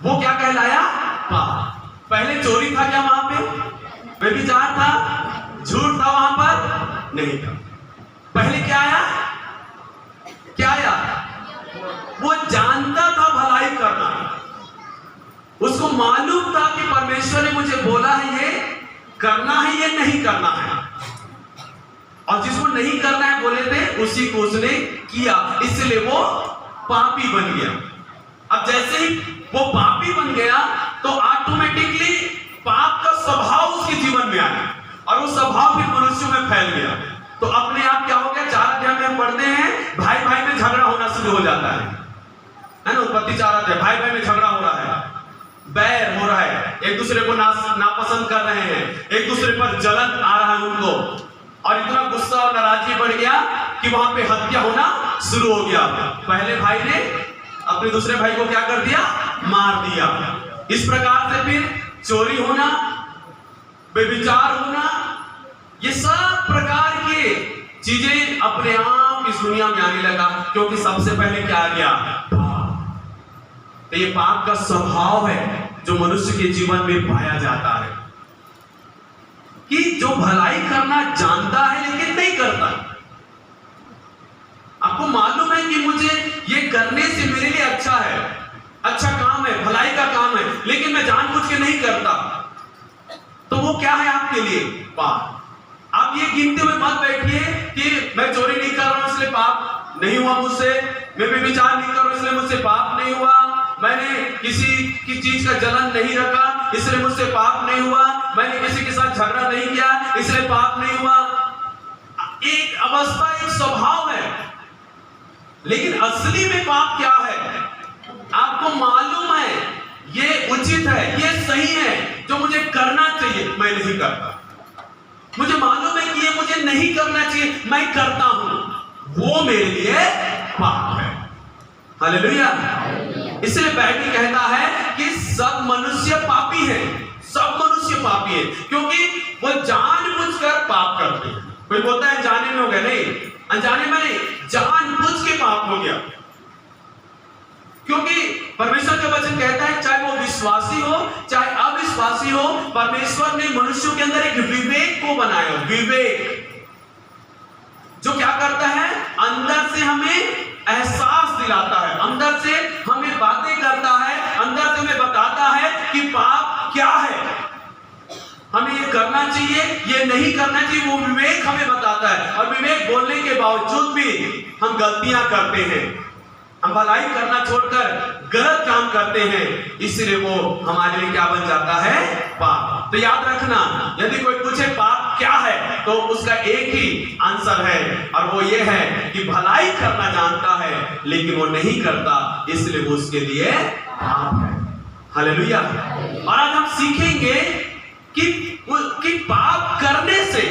वो क्या कहलाया? पाप। पहले चोरी था क्या वहां पे? व्यभिचार था? झूठ था वहां पर? नहीं था। पहले क्या आया? क्या आया? वो जानता था भलाई करना, उसको मालूम था कि परमेश्वर ने मुझे बोला है ये करना है, ये नहीं करना है, और जिसको नहीं करना है बोले थे उसी को उसने किया, इसलिए वो पापी बन गया। अब जैसे ही वो पापी बन गया तो ऑटोमेटिकली पाप का स्वभाव उसके जीवन में आया और वो स्वभाव भी मनुष्यों में फैल गया। तो अपने आप क्या हो गया? 4 अध्याय में हम पढ़ते हैं भाई भाई में झगड़ा होना शुरू हो जाता है ना? उत्पत्ति 4 अध्याय, भाई भाई में झगड़ा हो रहा है, बैर हो रहा है, एक दूसरे को नापसंद कर रहे हैं, एक दूसरे पर जलन आ रहा है उनको, और इतना गुस्सा और नाराजगी बढ़ गया कि वहां पे हत्या होना शुरू हो गया। पहले भाई ने अपने दूसरे भाई को क्या कर दिया? मार दिया। इस प्रकार से फिर चोरी होना, व्यभिचार होना, ये सब प्रकार के चीजें अपने आप इस दुनिया में आने लगा, क्योंकि सबसे पहले क्या आ गया? तो ये पाप का स्वभाव है जो मनुष्य के जीवन में पाया जाता है, कि जो भलाई करना जानता है लेकिन नहीं करता। आपको मालूम है कि मुझे ये करने से मेरे लिए अच्छा है, अच्छा काम है, भलाई का काम है, लेकिन मैं जानबूझ के नहीं करता, तो वो क्या है आपके लिए? पाप। आप ये गिनते हुए मत बैठिए कि मैं चोरी नहीं कर रहा हूं इसलिए पाप नहीं हुआ मुझसे, मैं व्यभिचार नहीं कर रहा हूं इसलिए मुझसे पाप नहीं हुआ, मैंने किसी की चीज का जलन नहीं रखा इसलिए मुझसे पाप नहीं हुआ, मैंने किसी के साथ झगड़ा नहीं किया इसलिए पाप नहीं हुआ। एक अवस्था, एक स्वभाव है, लेकिन असली में पाप क्या है? आपको मालूम है ये उचित है, ये सही है, जो मुझे करना चाहिए मैं नहीं करता, मुझे मालूम है कि ये मुझे नहीं करना चाहिए मैं करता हूं, वो मेरे लिए पाप है। हालेलुया। इसलिए बाइबल कहता है कि सब मनुष्य पापी है, सब मनुष्य पापी है, क्योंकि वो जानबूझकर पाप करते हैं। कोई बोलता है अनजाने में हो गया, नहीं, अनजाने में नहीं, जानबूझ के पाप हो गया, क्योंकि परमेश्वर का वचन कहता है चाहे वो विश्वासी हो चाहे अविश्वासी हो, परमेश्वर ने मनुष्यों के अंदर एक विवेक को बनाया। विवेक जो क्या करता है? अंदर से हमें एहसास दिलाता है, अंदर से हमें बातें करता है, अंदर से हमें बताता है कि पाप क्या है, हमें ये करना चाहिए, ये नहीं करना चाहिए, वो विवेक हमें बताता है। और विवेक बोलने के बावजूद भी हम गलतियां करते हैं, हम भलाई करना छोड़कर गलत काम करते हैं, इसलिए वो हमारे लिए क्या बन जाता है? पाप। तो याद रखना, यदि कोई पूछे पाप क्या है तो उसका एक ही आंसर है, और वो ये है कि भलाई करना जानता है लेकिन वो नहीं करता, इसलिए वो उसके लिए पाप है। हालेलुया। और आज हम सीखेंगे कि पाप करने से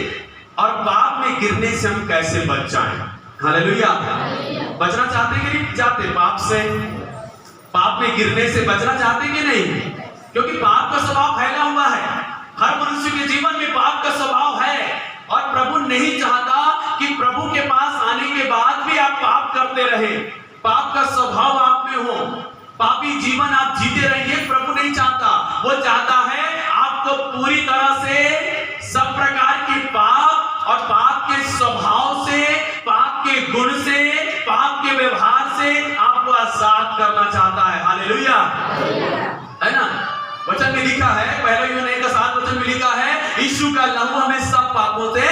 और पाप में गिरने से हम कैसे बच जाएं। हालेलुया। बचना चाहते हैं कि नहीं चाहते? पाप से, पाप में गिरने से बचना चाहते हैं कि नहीं? क्योंकि पाप का स्वभाव फैला हुआ है, हर मनुष्य के जीवन में पाप का स्वभाव है, और प्रभु नहीं चाहता कि प्रभु के पास आने के बाद भी आप पाप करते रहे, पाप का स्वभाव आप में हो, पापी जीवन आप जीते रहिए। प्रभु नहीं चाहता, वो चाहता है आपको पूरी तरह से सब प्रकार के पाप और पाप के स्वभाव से, पाप के गुण से, पाप के व्यवहार से आपको आजाद करना चाहता है। हालेलुया, है ना? वचन में लिखा है, पहले यूहन्ना का 7 वचन में लिखा है, यीशु का लहू हमें सब पापों से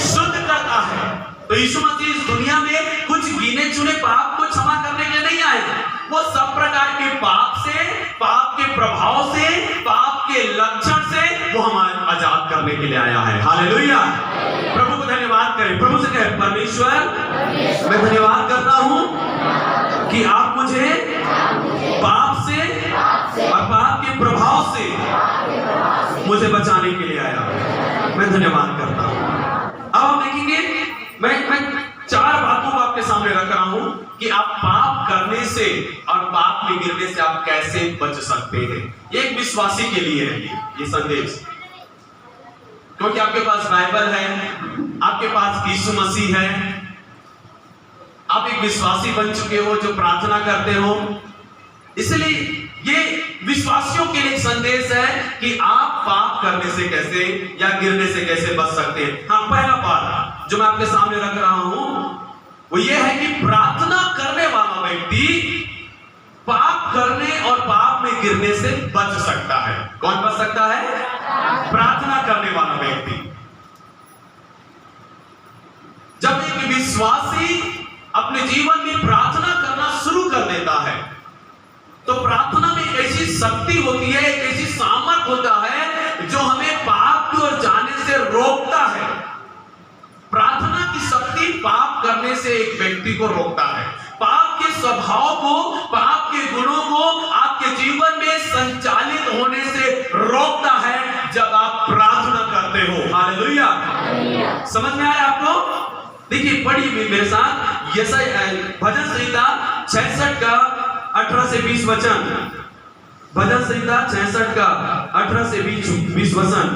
शुद्ध करता है। तो यीशु मसीह इस दुनिया में कुछ गिने चुने पाप को क्षमा करने के लिए नहीं आए, वो सब प्रकार के पाप से, पाप के प्रभाव से, पाप के लक्षण से वो हमें आजाद करने के लिए आया है। हालेलुया। प्रभु को धन्यवाद करें, प्रभु से कहें, परमेश्वर मैं धन्यवाद करता हूं कि आप मुझे पाप से और पाप के प्रभाव से मुझे बचाने के लिए आया, मैं धन्यवाद करता हूं। अब हम देखेंगे, मैं 4 बातों को आपके सामने रख रहा हूं कि आप पाप करने से और पाप में गिरने से आप कैसे बच सकते हैं। ये एक विश्वासी के लिए है ये संदेश, क्योंकि आपके पास बाइबल है, आपके पास यीशु मसीह है, आप एक विश्वासी बन चुके हो जो प्रार्थना करते हो, इसलिए ये विश्वासियों के लिए संदेश है कि आप पाप करने से कैसे या गिरने से कैसे बच सकते हैं। हाँ, पहला बात जो मैं आपके सामने रख रहा हूं वो ये है कि प्रार्थना करने वाला व्यक्ति पाप करने और पाप में गिरने से बच सकता है। कौन बच सकता है? प्रार्थना करने वाला व्यक्ति। जब एक विश्वासी अपने जीवन में प्रार्थना करना शुरू कर देता है तो प्रार्थना में एक ऐसी शक्ति होती है, एक ऐसी सामर्थ होता है जो हमें पाप की ओर जाने से रोकता है। प्रार्थना की शक्ति पाप करने से एक व्यक्ति को रोकता है, पाप के स्वभाव को, पाप के गुणों को आपके जीवन में संचालित होने से रोकता है जब आप प्रार्थना करते हो। हालेलुया। समझ में आ रहा है आपको? देखिए, पढ़िए मेरे साथ यशायाह भजन संहिता 66 का 18 से 20 वचन। भजन संहिता 66 का 18 से 20 वचन।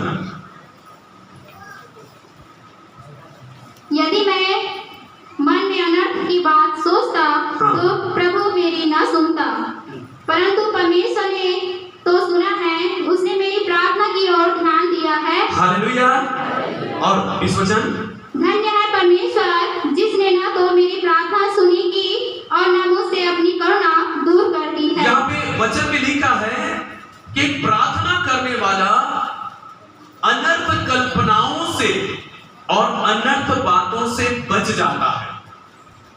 यदि मैं मन में अनर्थ की बात सोचता तो प्रभु मेरी न सुनता, परंतु परमेश्वर ने तो सुना है, उसने मेरी प्रार्थना की ओर ध्यान दिया है। हालेलुया। और 20 वचन, धन्य है परमेश्वर जिसने न तो मेरी प्रार्थना सुनी की और न मुझसे अपनी करुणा दूर कर दी है। यहाँ पे वचन में लिखा है कि प्रार्थना करने वाला अनर्थ कल्पनाओं से और अनर्थ बातों से बच जाता है।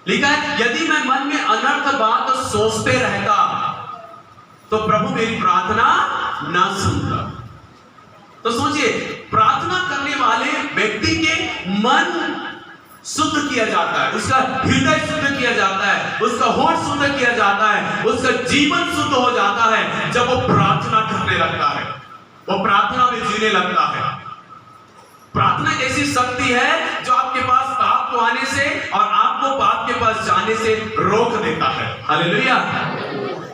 लिखा है, यदि मैं मन में अनर्थ बात सोचते रहता तो प्रभु मेरी प्रार्थना ना सुनता। तो सोचिए, प्रार्थना करने वाले व्यक्ति के मन शुद्ध किया जाता है, उसका हृदय शुद्ध किया जाता है, उसका होठ शुद्ध किया जाता है, उसका जीवन शुद्ध हो जाता है जब वो प्रार्थना करने लगता है, वो प्रार्थना में जीने लगता है। प्रार्थना एक ऐसी शक्ति है जो आपके पास पाप को आने से और आपको पाप के पास जाने से रोक देता है। हालेलुया।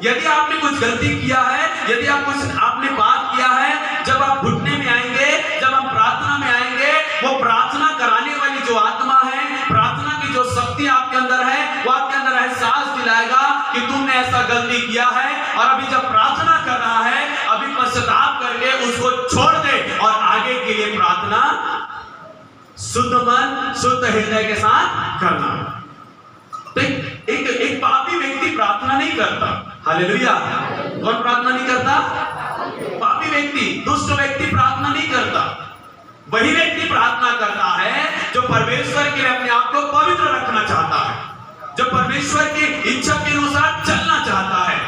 यदि आपने कुछ गलती किया है, यदि आपने पाप किया है, जब आप घुटने में आएंगे, जब हम प्रार्थना में आएंगे, वो प्रार्थना कराने वाली जो आत्मा है, प्रार्थना की जो शक्ति आपके अंदर है, वो आपके अंदर एहसास दिलाएगा कि तुमने ऐसा गलती किया है और अभी जब प्रार्थना कर रहा है, अभी पश्चाताप करके उसको छोड़ दे और आगे के लिए प्रार्थना शुद्ध मन, शुद्ध हृदय के साथ करना। तो एक पापी व्यक्ति प्रार्थना नहीं करता। हालेलुया। कौन प्रार्थना नहीं करता? पापी व्यक्ति, दुष्ट व्यक्ति प्रार्थना नहीं करता। वही व्यक्ति प्रार्थना करता है जो परमेश्वर के लिए अपने आप को पवित्र रखना चाहता है, जो परमेश्वर की इच्छा के अनुसार चलना चाहता है।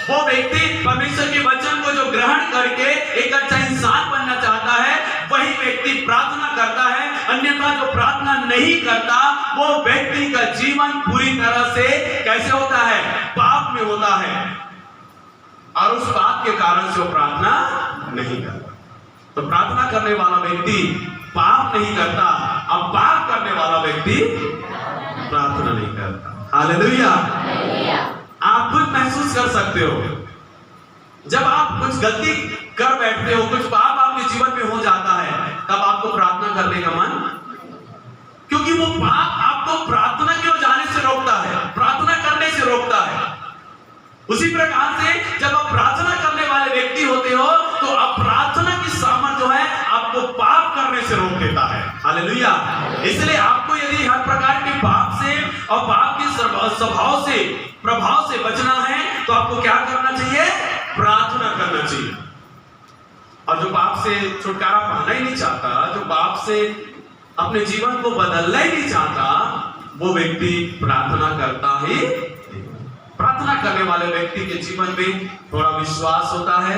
वो व्यक्ति परमेश्वर के वचन को जो ग्रहण करके एक अच्छा इंसान बनना चाहता है, वही व्यक्ति प्रार्थना करता है। अन्यथा जो प्रार्थना नहीं करता, वो व्यक्ति का जीवन पूरी तरह से कैसे होता है? पाप में होता है, और उस पाप के कारण से वो प्रार्थना नहीं करता। तो प्रार्थना करने वाला व्यक्ति पाप नहीं करता, अब पाप करने वाला व्यक्ति प्रार्थना नहीं करता। हालेलुया। आप खुद महसूस कर सकते हो, जब आप कुछ गलती कर बैठते हो, कुछ पाप आपके जीवन में हो जाता है, तब आपको प्रार्थना करने का मन, क्योंकि वो पाप आपको प्रार्थना की ओर जाने से रोकता है, प्रार्थना करने से रोकता है। उसी प्रकार से जब आप प्रार्थना करने वाले व्यक्ति होते हो तो अब प्रार्थना की सामर्थ जो है आपको पाप करने से रोक देता है। हालेलुया। इसलिए आपको यदि हर प्रकार के पाप से और पाप के स्वभाव से, प्रभाव से बचना है तो आपको क्या करना चाहिए? प्रार्थना करना चाहिए। और जो पाप से छुटकारा पाना ही नहीं चाहता, जो पाप से अपने जीवन को बदलना ही नहीं चाहता, वो व्यक्ति प्रार्थना करता ही। प्रार्थना करने वाले व्यक्ति के जीवन में थोड़ा विश्वास होता है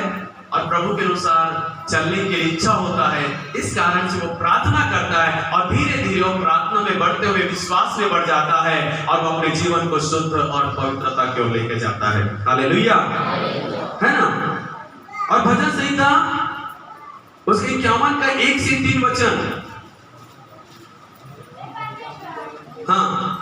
और प्रभु के अनुसार चलने की इच्छा होता है। इस कारण से वो प्रार्थना करता है और धीरे धीरे वो प्रार्थना में बढ़ते हुए विश्वास में बढ़ जाता है और वो अपने जीवन को शुद्ध और पवित्रता की ओर लेके जाता है। हालेलुया, है ना। और भजन संहिता उसके 51 का 1 से 3 वचन। हाँ,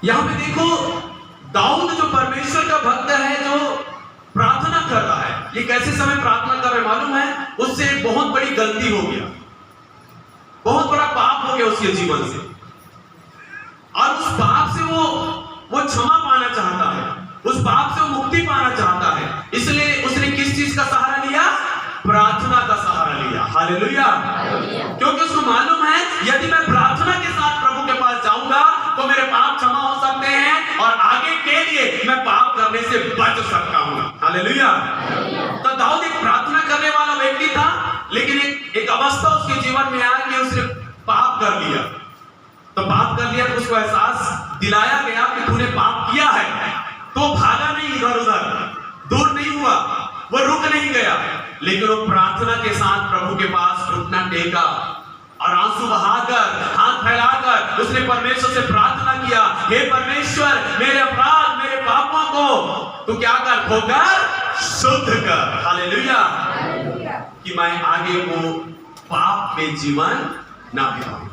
यहां पे देखो, दाऊद जो परमेश्वर का भक्त है, जो प्रार्थना कर रहा है, ये कैसे समय प्रार्थना कर रहा है मालूम है उससे बहुत बड़ी गलती हो गया, बहुत बड़ा पाप हो गया उसके जीवन से, और उस पाप से वो क्षमा पाना चाहता है, उस पाप से वो मुक्ति पाना चाहता है। इसलिए उसने किस चीज का सहारा लिया? प्रार्थना का सहारा लिया। हालेलुया। क्योंकि उसको मालूम है यदि मैं प्रार्थना के साथ प्रभु के पास जाऊंगा तो मेरे पाप क्षमा हो सकते हैं और आगे के लिए मैं पाप करने से बच सकता हूं। हालेलुया। तो दाऊद एक प्रार्थना करने वाला व्यक्ति था, लेकिन एक अवस्था उसके जीवन में आया कि उसने पाप कर लिया। तो पाप कर लिया तो उसको एहसास दिलाया गया कि तूने पाप किया है, तो भागा नहीं इधर उधर, दूर नहीं हुआ, वो रुक नहीं गया, लेकिन वो प्रार्थना के साथ प्रभु के पास घुटना टेका और आंसू बहाकर, हाथ फैलाकर उसने परमेश्वर से प्रार्थना किया, हे परमेश्वर, मेरे अपराध, मेरे पापों को तू क्या कर, धोकर शुद्ध कर। हालेलुया। कि मैं आगे को पाप में जीवन ना बिताऊं।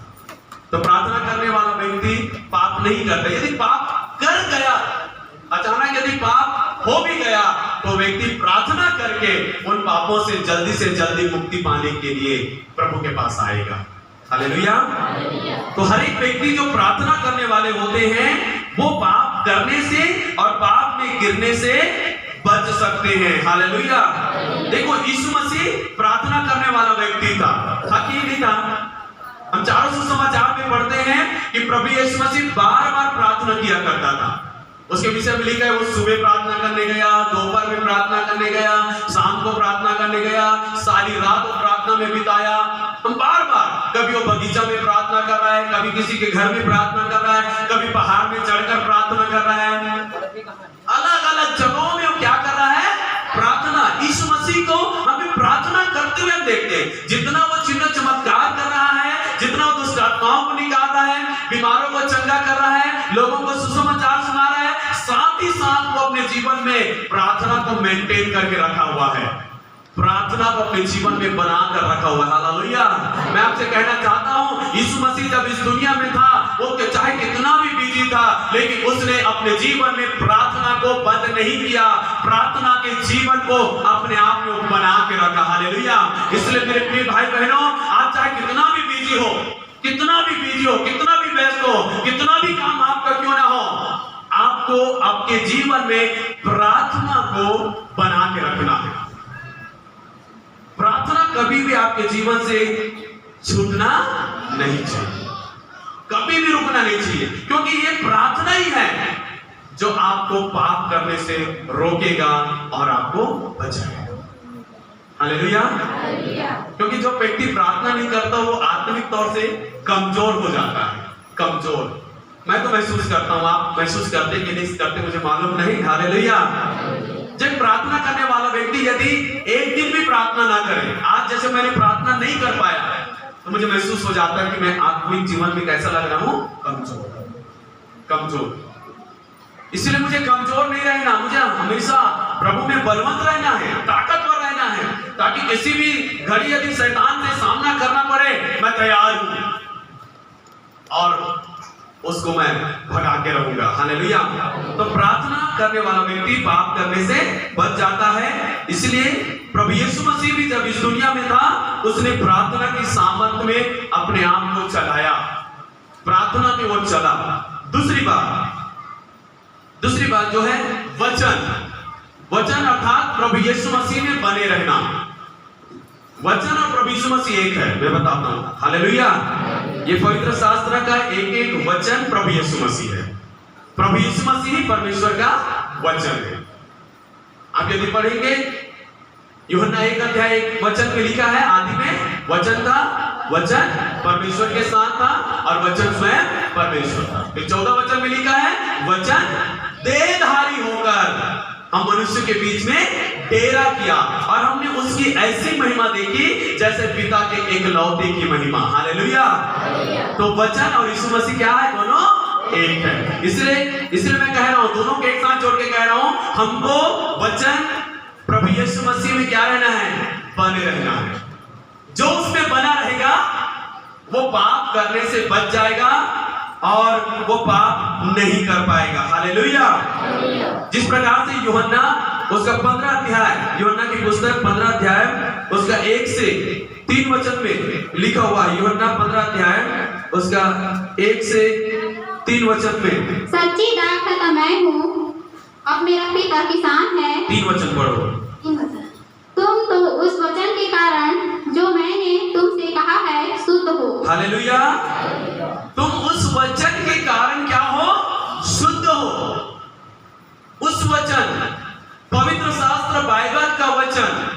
तो प्रार्थना करने वाला व्यक्ति पाप नहीं करता। यदि पाप कर गया, अचानक यदि पाप हो भी गया, तो व्यक्ति प्रार्थना करके उन पापों से जल्दी मुक्ति पाने के लिए प्रभु के पास आएगा। हालेलुया। तो हर एक व्यक्ति जो प्रार्थना करने वाले होते हैं वो पाप करने से और पाप में गिरने से बच सकते हैं। हालेलुया। देखो यीशु मसीह प्रार्थना करने वाला व्यक्ति था कि नहीं था? हम चारों सुसमाचार में पढ़ते हैं कि प्रभु यीशु मसीह बार-बार प्रार्थना किया करता था। उसके विषय में लिखा है वो सुबह प्रार्थना करने गया, दोपहर में प्रार्थना करने गया, शाम को प्रार्थना करने गया, सारी रात वो प्रार्थना में बिताया। हम बार-बार, कभी वो बगीचा में प्रार्थना कर रहा है, कभी किसी के घर में प्रार्थना कर रहा है, कभी पहाड़ में चढ़कर प्रार्थना कर रहा है, अलग-अलग जगहों में वो क्या कर रहा है? प्रार्थना। यीशु मसीह को हमें प्रार्थना करते हुए देखते हैं। जितना वो चिन्ह चमत्कार कर रहा है, जितना वो दुष्ट आत्माओं को निकाल रहा है, बीमारों को चंगा कर रहा है, लोगों को सुसमाचार सुना रहा है, साथ ही साथ वो अपने जीवन में प्रार्थना को मेंटेन करके रखा हुआ है, प्रार्थना को अपने जीवन में बनाकर रखा हुआ है। हालेलुया। मैं आपसे कहना चाहता हूं, यीशु मसीह जब इस दुनिया में था, वो चाहे कितना भी बिजी था, लेकिन उसने अपने जीवन में प्रार्थना को बंद नहीं किया, प्रार्थना के जीवन को अपने आप में बना के रखा। हालेलुया। इसलिए मेरे प्रिय भाई बहनों, आप चाहे कितना भी बिजी हो, कितना भी बिजी हो, कितना भी व्यस्त हो, कितना भी काम आपका क्यों ना हो, आपको आपके जीवन में प्रार्थना को बना के रखना है। प्रार्थना कभी भी आपके जीवन से छूटना नहीं चाहिए, कभी भी रुकना नहीं चाहिए, क्योंकि ये प्रार्थना ही है जो आपको पाप करने से रोकेगा और आपको बचाएगा। हालेलुया। क्योंकि जो व्यक्ति प्रार्थना नहीं करता वो आत्मिक तौर से कमजोर हो जाता है, कमजोर। मैं तो महसूस करता हूं, आप महसूस करते कि नहीं करते मुझे मालूम नहीं। हालेलुया। जब प्रार्थना करने वाला व्यक्ति यदि एक दिन भी प्रार्थना ना करे, आज जैसे मैंने प्रार्थना नहीं कर पाया, तो मुझे महसूस हो जाता है कि मैं आत्मिक जीवन में कैसा लग रहा हूं, कमजोर। इसलिए मुझे कमजोर नहीं रहना, मुझे हमेशा प्रभु में बलवंत रहना है, ताकतवर रहना है, ताकि किसी भी घड़ी यदि शैतान से सामना करना पड़े, मैं तैयार हूं और उसको मैं भगा के रहूंगा। हालेलुया। तो प्रार्थना करने वाला व्यक्ति पाप करने से बच जाता है। इसलिए प्रभु यीशु मसीह भी जब इस दुनिया में था, उसने प्रार्थना की सामर्थ में अपने आप को चलाया, प्रार्थना में वो चला। दूसरी बात जो है वचन अर्थात प्रभु यीशु मसीह में बने रहना। वचन और प्रभु यीशु मसीह एक है, मैं बताता हूं। हालेलुया। ये पवित्र शास्त्र का एक वचन प्रभु यीशु मसीह है। प्रभु यीशु मसीह ही परमेश्वर का वचन है। आप यदि पढ़ेंगे यूहन्ना 1:1 वचन में लिखा है, आदि में वचन था, वचन परमेश्वर के साथ था और वचन स्वयं परमेश्वर था। फिर 14 वचन में लिखा है, वचन देहधारी होकर हम मनुष्य के बीच में डेरा किया और हमने उसकी ऐसी महिमा देखी जैसे पिता के एकलौते की महिमा। हालेलुया। तो वचन और यीशु मसीह क्या है? दोनों एक है। इसलिए मैं कह रहा हूं, दोनों के एक साथ जोड़ के कह रहा हूं, हमको वचन प्रभु यीशु मसीह में क्या रहना है? बने रहना है। जो उसमें बना रहेगा वो पाप करने से बच जाएगा और वो पाप नहीं कर पाएगा। हालेलुया। जिस प्रकार से यूहन्ना उसका 15 अध्याय, यूहन्ना की पुस्तक 15 अध्याय उसका 1 से 3 वचन में लिखा हुआ है। यूहन्ना 15 अध्याय उसका 1 से 3 वचन में, सच्ची दाखलता मैं हूँ, अब मेरा पिता किसान है। 3 वचन पढ़ो। तुम तो उस वचन के कारण जो मैंने तुमसे कहा है शुद्ध हो। हालेलुया। तुम उस वचन के कारण क्या हो? शुद्ध हो। उस वचन, पवित्र शास्त्र बाइबल का वचन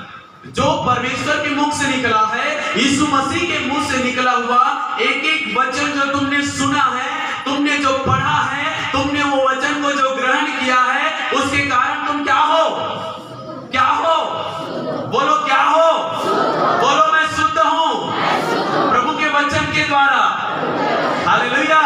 जो परमेश्वर के मुख से निकला है, यीशु मसीह के मुंह से निकला हुआ एक एक वचन जो तुमने सुना है, तुमने जो पढ़ा है, तुमने वो वचन को जो ग्रहण किया है, उसके कारण तुम क्या हो? क्या हो? बोलो क्या हो? बोलो मैं शुद्ध हूं प्रभु के वचन के द्वारा। हालेलुया।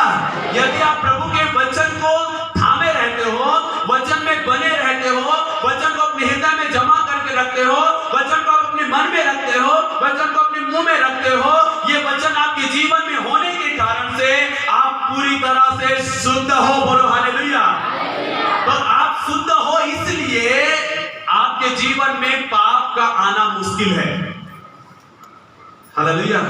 यदि आप प्रभु के वचन को थामे रहते हो, वचन में बने रहते हो, वचन को अपने हृदय में जमा करके रखते हो, वचन को अपने मन में रखते हो, वचन को अपने मुंह में रखते हो, ये वचन आपके जीवन में होने के कारण से आप पूरी तरह से शुद्ध हो। बोलो हालेलुया। तो आप शुद्ध हो इसलिए आपके जीवन में पाप का आना मुश्किल है। हालेलुया।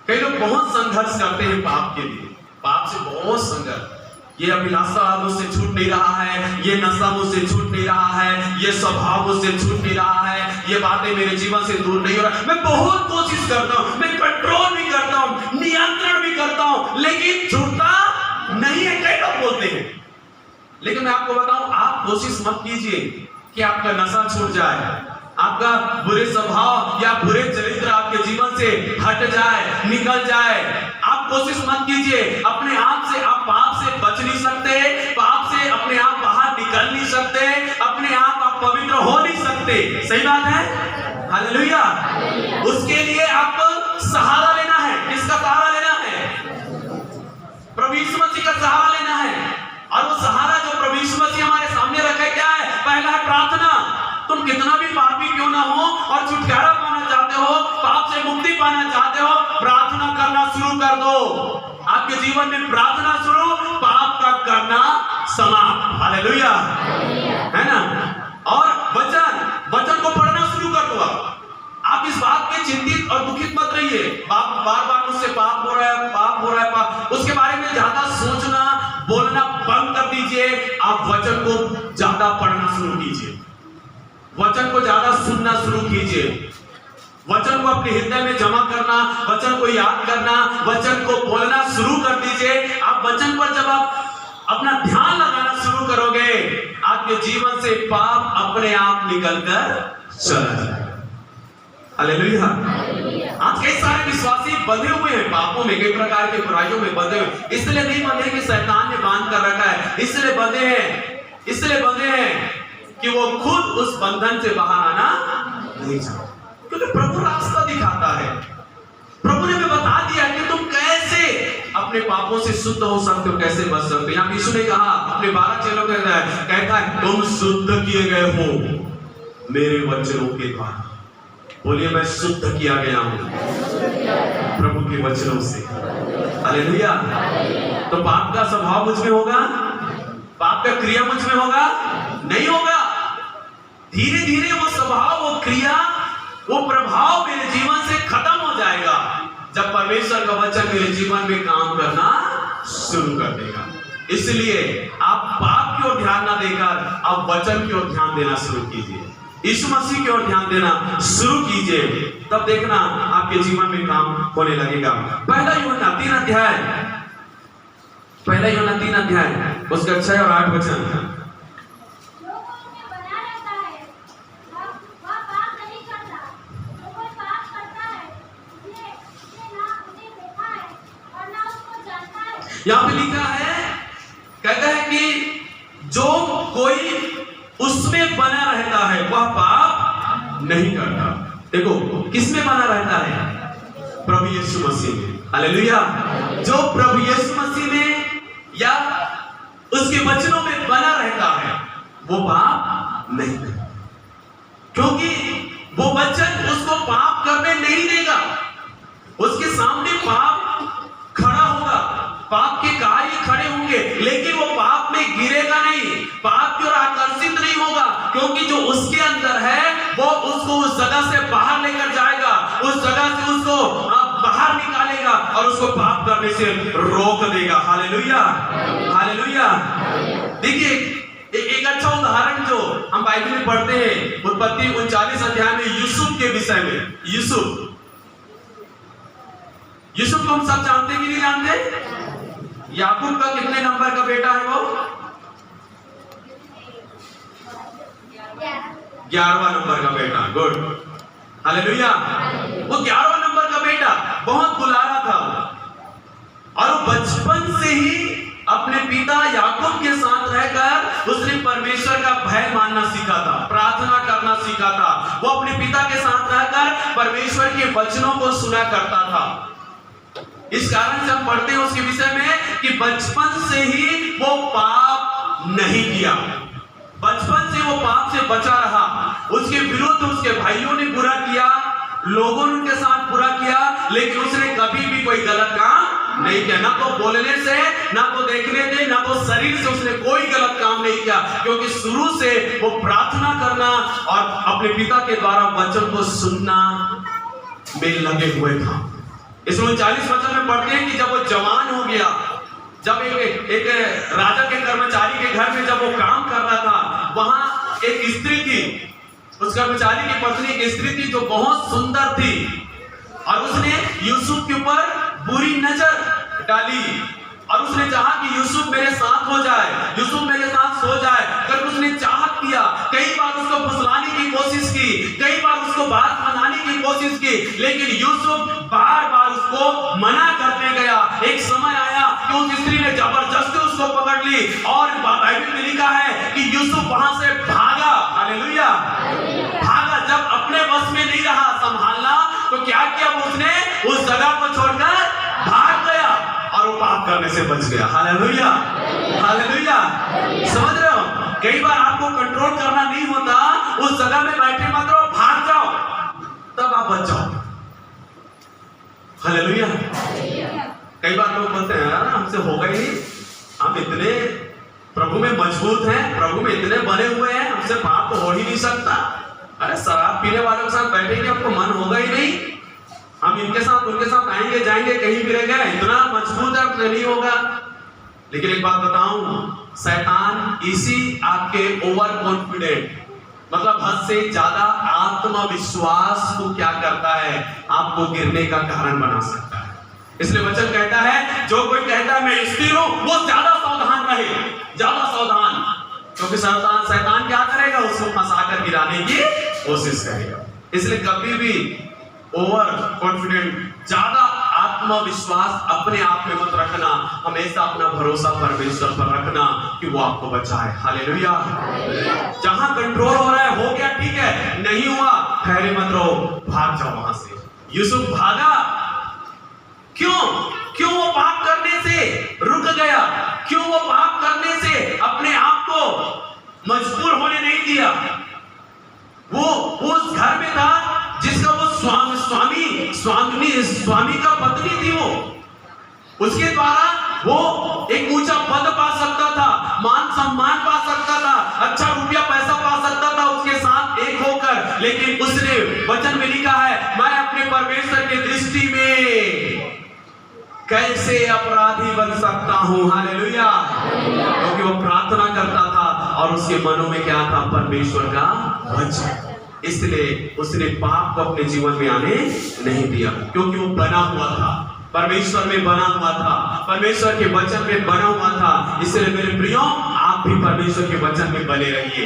कई लोग बहुत संघर्ष करते हैं पाप के लिए, पाप से बहुत संघर्ष। ये अभिलाषा मुझसे छूट नहीं रहा है, ये नशा मुझसे छूट नहीं रहा है, ये स्वभाव मुझसे छूट नहीं रहा है, ये बातें मेरे जीवन से दूर नहीं हो रहा। मैं बहुत कोशिश करता हूं, मैं कंट्रोल भी करता हूं, नियंत्रण भी करता हूं, लेकिन छूटता नहीं है। कई लोग बोलते हैं। लेकिन मैं आपको बताऊं, आप कोशिश मत कीजिए कि आपका नशा छूट जाए, आपका बुरे स्वभाव या बुरे चरित्र आपके जीवन से हट जाए, निकल जाए। आप कोशिश मत कीजिए। अपने आप से आप पाप से बच नहीं सकते, पाप से अपने आप बाहर निकल नहीं सकते, अपने आप पवित्र हो नहीं सकते। सही बात है। हालेलुया। उसके लिए आपको सहारा लेना है। किसका सहारा लेना है? प्रभु यीशु मसीह का सहारा लेना है। और वो सहारा जो प्रभु यीशु मसीह हमारे सामने रखा है क्या है? पहला है प्रार्थना। तुम कितना भी पापी क्यों ना हो और छुटकारा पाना चाहते हो, पाप से मुक्ति पाना चाहते हो, प्रार्थना करना शुरू कर दो। आपके जीवन में प्रार्थना शुरू, पाप का करना समाप्त। हालेलुया। है ना। और वचन को पढ़ना शुरू कर दो। आप इस बात के चिंतित और दुखित मत रहिए, बार बार मुझसे पाप हो रहा है, पाप हो रहा है, पाप, उसके बारे में ज्यादा सोचना बोलना बंद कर दीजिए। आप वचन को ज्यादा पढ़ना शुरू कीजिए, वचन को ज्यादा सुनना शुरू कीजिए, वचन को अपने हृदय में जमा करना, वचन को याद करना, वचन को बोलना शुरू कर दीजिए। आप वचन पर जब आप अपना ध्यान लगाना शुरू करोगे, आपके जीवन से पाप अपने आप निकलकर चला जाएगा। हालेलुया। आज कई सारे विश्वासी बंधे हुए हैं पापों में, कई प्रकार के बुराइयों में बंधे हुए। इसलिए नहीं बंधे कि शैतान ने बांध कर रखा है, इसलिए बंधे हैं कि वो खुद उस बंधन से बाहर आना नहीं चाहते। क्योंकि प्रभु रास्ता दिखाता है। प्रभु ने बता दिया कि तुम कैसे अपने पापों से शुद्ध हो सकते हो, कैसे बच सकते हो। यहाँ यीशु ने कहा अपने 12 चेलों को कहता है तुम शुद्ध किए गए हो मेरे वचनों के द्वारा। बोलिए मैं शुद्ध किया गया हूं प्रभु के वचनों से। हालेलुया। तो पाप का स्वभाव मुझ में होगा, पाप का क्रिया मुझ में होगा? नहीं होगा। धीरे धीरे वो स्वभाव, वो क्रिया, वो प्रभाव मेरे जीवन से खत्म हो जाएगा जब परमेश्वर का वचन मेरे जीवन में काम करना शुरू कर देगा। इसलिए आप पाप की ओर ध्यान ना देकर आप वचन की ओर ध्यान देना शुरू कीजिए, यीशु मसीह की ओर ध्यान देना शुरू कीजिए, तब देखना आपके जीवन में काम होने लगेगा। पहला यूहन्ना 3 अध्याय उसका 6 और 8 वचन। यहाँ पे लिखा है, कहता है कि जो कोई उसमें बना रहता है वह पाप नहीं करता। देखो किसमें बना रहता है? प्रभु यीशु मसीह में। हालेलुया। जो प्रभु यीशु मसीह में या उसके वचनों में बना रहता है वो पाप नहीं करता, क्योंकि वो वचन उसको पाप करने नहीं देगा। उसके सामने पाप खड़ा होगा, पाप के कार्य खड़े होंगे, लेकिन वो पाप में गिरेगा नहीं, पाप की ओर आकर्षित नहीं होगा, क्योंकि जो उसके अंदर है वो उसको उस जगह से बाहर लेकर जाएगा, उस जगह से उसको बाहर निकालेगा और उसको पाप करने से रोक देगा। Hallelujah, hallelujah. देखिए एक अच्छा उदाहरण जो हम बाइबल में पढ़ते हैं, उत्पत्ति 39 अध्याय में यूसुफ के विषय में। यूसुफ को हम सब जानते कि नहीं जानते? याकूब का कितने नंबर का बेटा है वो? 11वां नंबर का बेटा। Good, hallelujah. वो 11वां नंबर का बेटा बहुत दुलारा था और वो बचपन से ही अपने पिता याकूब के साथ रहकर उसने परमेश्वर का भय मानना सीखा था, प्रार्थना करना सीखा था। वो अपने पिता के साथ रहकर परमेश्वर के वचनों को सुना करता था। इस कारण से हम पढ़ते हैं उसके विषय में कि बचपन से ही वो पाप नहीं किया, बचपन से वो पाप से बचा रहा। उसके विरुद्ध उसके भाइयों ने बुरा किया, लोगों ने उनके साथ बुरा किया, लेकिन उसने कभी भी कोई गलत काम नहीं किया। ना तो बोलने से, ना तो देखने से, ना तो शरीर से उसने कोई गलत काम नहीं किया, क्योंकि शुरू से वो प्रार्थना करना और अपने पिता के द्वारा वचन को सुनना में लगे हुए था। इसमें 40 वचन में पढ़ते हैं कि जब वो जवान हो गया, जब एक राजा के कर्मचारी के घर में जब वो काम कर रहा था, वहां एक स्त्री थी, उस कर्मचारी की पत्नी एक स्त्री थी जो बहुत सुंदर थी और उसने यूसुफ के ऊपर बुरी नजर डाली और उसने चाहा कि यूसुफ मेरे साथ हो जाए, यूसुफ मेरे साथ सो जाए। कर उसने चाहत किया, कई बार उसको फुसलाने की कोशिश की, कई बार उसको बात मनाने की कोशिश की, लेकिन यूसुफ बार बार उसको मना करते गया। एक समय आया कि उस स्त्री ने जबरदस्ती उसको पकड़ ली और बाइबल में लिखा है कि यूसुफ वहां से भागा। हालेलुया, भागा। जब अपने वश में नहीं रहा संभालना, तो क्या किया उसने? उस जगह को छोड़कर भाग गया और वो पाप करने से बच गया। Hallelujah, hallelujah. समझ रहे हो? कई बार आपको कंट्रोल करना नहीं होता, उस जगह में बैठे मत रहो, भाग जाओ, तब आप बच जाओ। हालेलुया। कई बार लोग बोलते हैं यार हमसे होगा ही नहीं, हम इतने प्रभु में मजबूत हैं, प्रभु में इतने बने हुए हैं, हमसे पाप तो हो ही नहीं सकता। अरे शराब पीने वालों के साथ बैठेंगे आपको मन होगा ही नहीं, हम इनके साथ उनके साथ आएंगे जाएंगे कहीं भी रहेंगे, इतना मजबूत है आपसे नहीं होगा। लेकिन एक बात बताऊं, शैतान इसी आपके ओवर कॉन्फिडेंट, मतलब हद से ज्यादा आत्मविश्वास को क्या करता है? आपको गिरने का कारण बना सकता है। इसलिए वचन कहता है जो कोई कहता है मैं स्थिर हूं, वो ज्यादा सावधान रहे, ज्यादा सावधान, क्योंकि शैतान क्या करेगा? उसको फंसाकर गिराने की कोशिश करेगा। इसलिए कभी भी ओवर कॉन्फिडेंट, ज्यादा आत्मविश्वास अपने आप में मत रखना, हमेशा अपना भरोसा परमेश्वर पर रखना कि वो आपको बचाए। हालेलुया। जहां कंट्रोल हो रहा है हो गया ठीक है, नहीं हुआ ठहरे मत रहो, भाग जाओ वहां से। यूसुफ भागा, क्यों वो पाप करने से रुक गया? क्यों वो पाप करने से अपने आप को मजबूर होने नहीं दिया? वो उस घर में था जिसका वो स्वामी का पत्नी थी, वो उसके द्वारा वो एक ऊंचा पद पा सकता था, मान सम्मान पा सकता था, अच्छा रुपया पैसा पा सकता था उसके साथ एक होकर। लेकिन उसने वचन में लिखा है मैं अपने परमेश्वर की दृष्टि में कैसे अपराधी बन सकता हूं। हालेलुया। क्योंकि वो प्रार्थना करता था और उसके मनों में क्या था? परमेश्वर का वचन। इसलिए उसने पाप को अपने जीवन में आने नहीं दिया, क्योंकि वो बना हुआ था, परमेश्वर में बना हुआ था, परमेश्वर के वचन में बना हुआ था। इसलिए मेरे प्रियो, आप भी परमेश्वर के वचन में बने रहिए,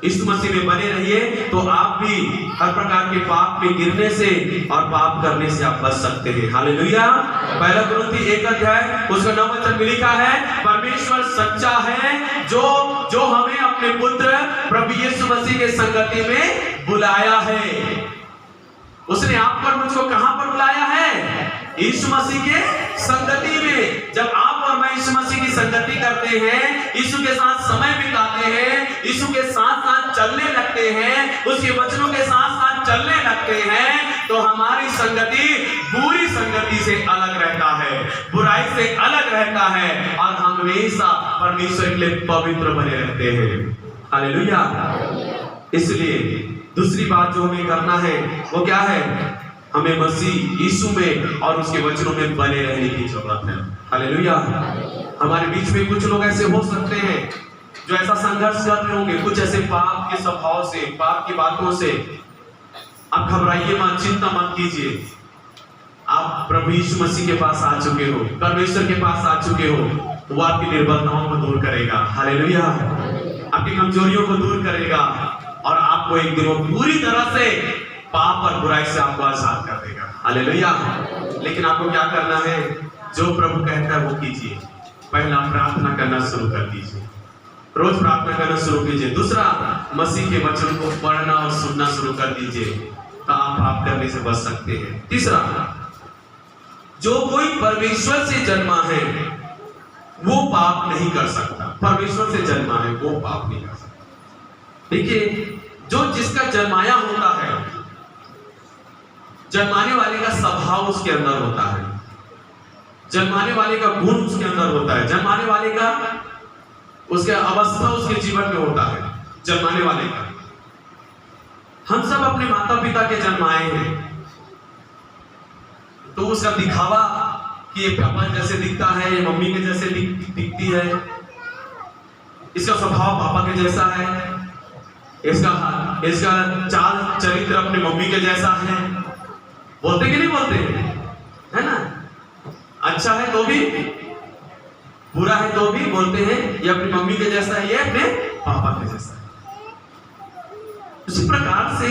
यीशु मसीह में बने रहिए, तो आप भी हर प्रकार के पाप में गिरने से और पाप करने से आप बच सकते हैं। हालेलुया। पहला कुरिन्थी 1 अध्याय उसका 9 वचन में लिखा है परमेश्वर सच्चा है जो हमें अपने पुत्र प्रभु यीशु मसीह के संगति में बुलाया है। उसने आप पर मुझको कहां पर बुलाया है? यीशु मसीह के संगति में। जब आप और मैं यीशु मसीह की संगति करते हैं, यीशु के साथ समय बिताते हैं, यीशु के साथ साथ चलने लगते हैं, उसके वचनों के साथ साथ चलने लगते हैं, तो हमारी संगति बुरी संगति से अलग रहता है, बुराई से अलग रहता है और हम हमेशा परमेश्वर के लिए पवित्र बने रहते हैं। हालेलुया। इसलिए दूसरी बात जो हमें करना है वो क्या है? हमें मसीह यीशु में और उसके वचनों में बने रहने की जरूरत है। हालेलुया। हमारे बीच में कुछ लोग ऐसे हो सकते हैं जो ऐसा संघर्ष कर रहे होंगे, कुछ ऐसे पाप के स्वभाव से, पाप की बातों से। आप घबराइए मत, चिंता मत कीजिए। आप प्रभु यीशु मसीह के पास आ चुके हो, परमेश्वर के पास आ चुके हो, वो आपकी निर्बलताओं को दूर करेगा। हालेलुया। आपकी कमजोरियों को दूर करेगा और आपको एक दिन वो पूरी तरह से पाप और बुराई से आपको आजाद कर देगा। हालेलुया। लेकिन आपको क्या करना है? जो प्रभु कहता है वो कीजिए। पहला, प्रार्थना करना शुरू कर दीजिए, रोज प्रार्थना करना शुरू कीजिए। दूसरा, मसीह के वचन को पढ़ना और सुनना शुरू कर दीजिए, तो आप पाप करने से बच सकते हैं। तीसरा, जो कोई परमेश्वर से जन्मा है वो पाप नहीं कर सकता। परमेश्वर से जन्मा है वो पाप नहीं कर सकता। देखिए, जो जिसका जन्माया होता है, जन्माने वाले का स्वभाव उसके अंदर होता है, जन्माने वाले का गुण उसके अंदर होता है, जन्माने वाले का उसके अवस्था उसके जीवन में होता है, जन्माने वाले का। हम सब अपने माता पिता के जन्माए हैं, तो उसका दिखावा कि ये पापा जैसे दिखता है, ये मम्मी के जैसे दिखती है, इसका स्वभाव पापा के जैसा है, इसका चाल चरित्र अपनी मम्मी के जैसा है। बोलते कि नहीं बोलते? है ना? अच्छा है तो भी, बुरा है तो भी बोलते हैं ये अपनी मम्मी के जैसा है, ये अपने पापा के जैसा है। उसी प्रकार से